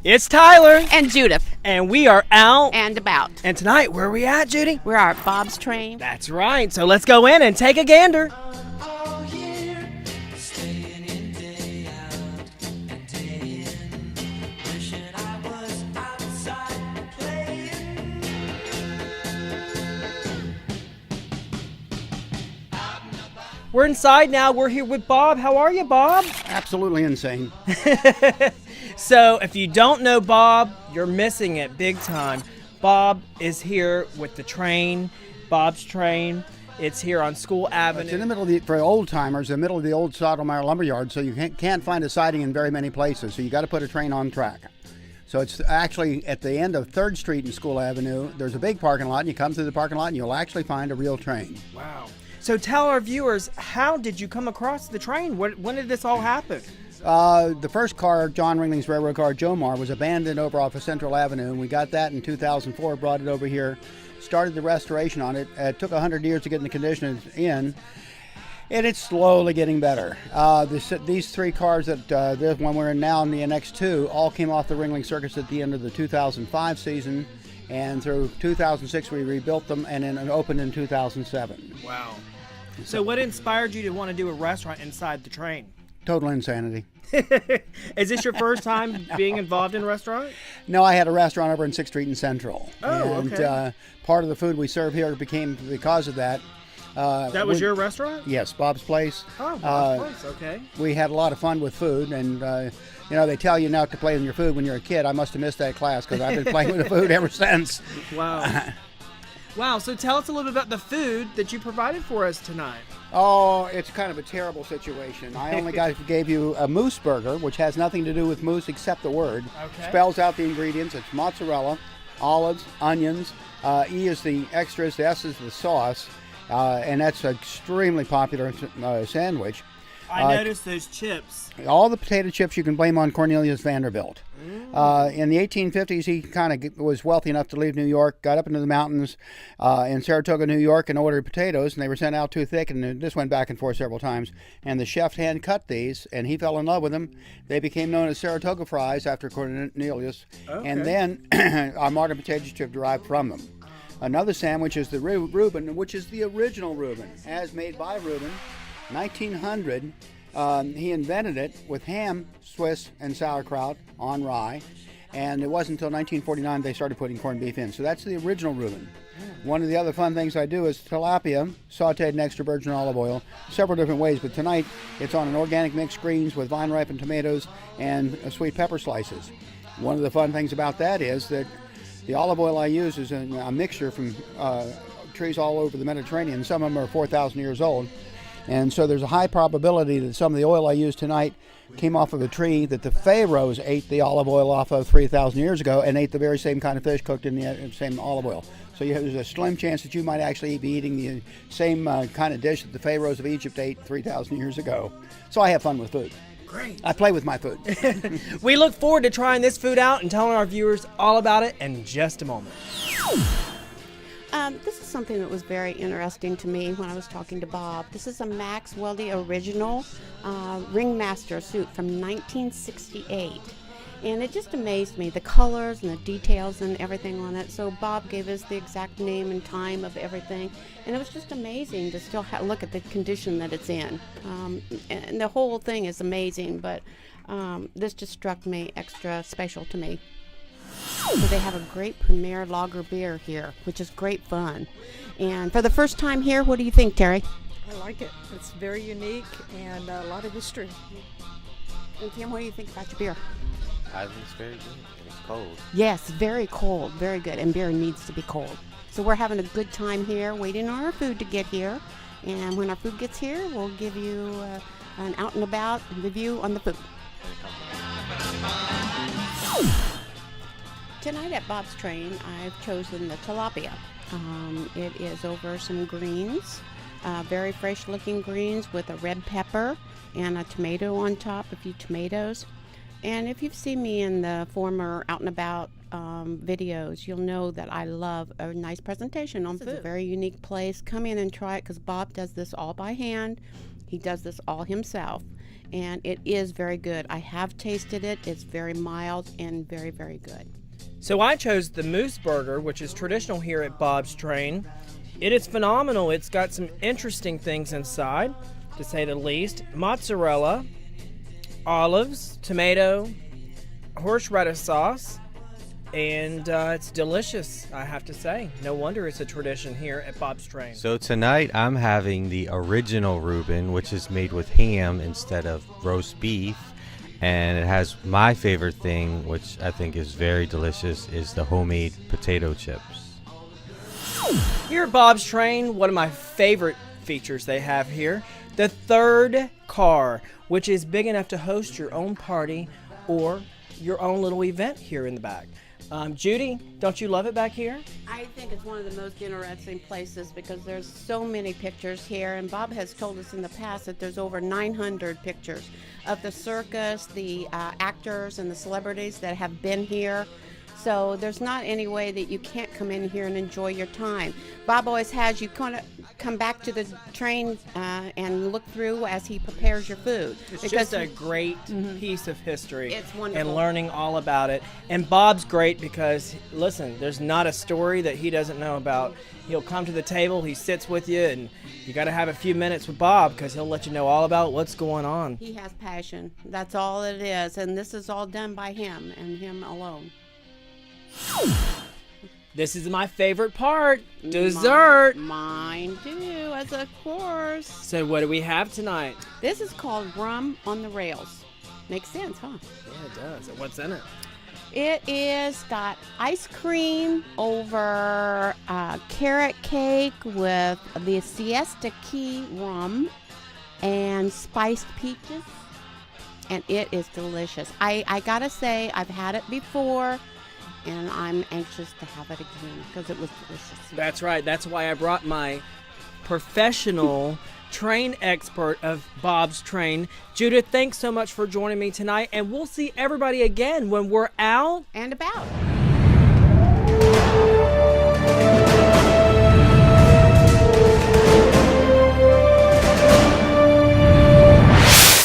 It's Tyler. And Judith. And we are out And about. And tonight, where are we at, Judy? We're at Bob's Train. That's right. So let's go in and take a gander. We're inside now. We're here with Bob. How are you, Bob? Absolutely insane. So if you don't know Bob, you're missing it big time. Bob is here with the train, Bob's Train. It's here on School Avenue. It's in the middle of for old timers, in the middle of the old Sotomayor lumberyard, so you can't find a siding in very many places. So you got to put a train on track. So it's actually at the end of 3rd Street and School Avenue. There's a big parking lot, and you come through the parking lot, and you'll actually find a real train. Wow. So tell our viewers, how did you come across the train? When did this all happen? The first car, John Ringling's railroad car, Jomar, was abandoned over off of Central Avenue, and we got that in 2004, brought it over here, started the restoration on it. It took 100 years to get the condition it's in, and it's slowly getting better. These 3 cars that the one we're in now and the NX2 all came off the Ringling Circus at the end of the 2005 season, and through 2006 we rebuilt them and then opened in 2007. Wow. So what inspired you to want to do a restaurant inside the train? Total insanity. Is this your first time being involved in a restaurant? No, I had a restaurant over in 6th Street in Central. Oh, and, okay. Part of the food we serve here became because of that. That was your restaurant? Yes, Bob's Place. Oh, Bob's Place, okay. We had a lot of fun with food, and they tell you not to play with your food when you're a kid. I must have missed that class because I've been playing with the food ever since. Wow. Wow, so tell us a little bit about the food that you provided for us tonight. Oh, it's kind of a terrible situation. I only gave you a moose burger, which has nothing to do with moose except the word. Okay. Spells out the ingredients. It's mozzarella, olives, onions. E is the extras, the S is the sauce, and that's an extremely popular sandwich. I noticed those chips. All the potato chips you can blame on Cornelius Vanderbilt. In the 1850s, he kind of was wealthy enough to leave New York, got up into the mountains in Sarasota, New York, and ordered potatoes, and they were sent out too thick, and this went back and forth several times. And the chef hand-cut these, and he fell in love with them. They became known as Saratoga fries after Cornelius, Okay. and then our modern potato chip derived from them. Another sandwich is the Rueben, which is the original Rueben, as made by Rueben. 1900, he invented it with ham, Swiss, and sauerkraut on rye, and it wasn't until 1949 they started putting corned beef in. So that's the original Rueben. One of the other fun things I do is tilapia, sauteed in extra virgin olive oil, several different ways, but tonight it's on an organic mixed greens with vine-ripened tomatoes and sweet pepper slices. One of the fun things about that is that the olive oil I use is a mixture from trees all over the Mediterranean. Some of them are 4,000 years old. And so there's a high probability that some of the oil I use tonight came off of a tree that the pharaohs ate the olive oil off of 3,000 years ago and ate the very same kind of fish cooked in the same olive oil. So there's a slim chance that you might actually be eating the same kind of dish that the pharaohs of Egypt ate 3,000 years ago. So I have fun with food. Great. I play with my food. We look forward to trying this food out and telling our viewers all about it in just a moment. This is something that was very interesting to me when I was talking to Bob. This is a Max Weldy original Ringmaster suit from 1968. And it just amazed me, the colors and the details and everything on it. So Bob gave us the exact name and time of everything. And it was just amazing to still look at the condition that it's in. And the whole thing is amazing, but this just struck me extra special to me. So they have a great premier lager beer here, which is great fun. And for the first time here, what do you think, Terry? I like it. It's very unique and a lot of history. And Tim, what do you think about your beer? I think it's very good. It's cold. Yes, very cold, very good. And beer needs to be cold. So we're having a good time here, waiting on our food to get here. And when our food gets here, we'll give you an out and about review on the food. Tonight at Bob's Train, I've chosen the tilapia. It is over some greens, very fresh looking greens with a red pepper and a tomato on top, a few tomatoes. And if you've seen me in the former Out and About videos, you'll know that I love a nice presentation on food. It's a very unique place. Come in and try it because Bob does this all by hand. He does this all himself, and it is very good. I have tasted it. It's very mild and very, very good. So I chose the Moose Burger, which is traditional here at Bob's Train. It is phenomenal. It's got some interesting things inside, to say the least. Mozzarella, olives, tomato, horseradish sauce, and it's delicious, I have to say. No wonder it's a tradition here at Bob's Train. So tonight I'm having the original Rueben, which is made with ham instead of roast beef. And it has my favorite thing, which I think is very delicious, is the homemade potato chips. Here at Bob's Train, one of my favorite features they have here, the third car, which is big enough to host your own party or your own little event here in the back. Judy, don't you love it back here? I think it's one of the most interesting places because there's so many pictures here, and Bob has told us in the past that there's over 900 pictures of the circus, the actors, and the celebrities that have been here. So there's not any way that you can't come in here and enjoy your time. Bob always has you kind of come back to the train and look through as he prepares your food. It's just a great piece of history. It's wonderful. And learning all about it. And Bob's great because, listen, there's not a story that he doesn't know about. He'll come to the table, he sits with you, and you got to have a few minutes with Bob because he'll let you know all about what's going on. He has passion. That's all it is. And this is all done by him and him alone. This is my favorite part, dessert. Mine too, as a course. So what do we have tonight? This is called rum on the rails. Makes sense, huh? Yeah, it does. And what's in it? It is got ice cream over carrot cake with the Siesta Key rum and spiced peaches. And it is delicious. I gotta say, I've had it before. And I'm anxious to have it again because it was delicious. That's right. That's why I brought my professional train expert of Bob's Train. Judith, thanks so much for joining me tonight. And we'll see everybody again when we're out And about.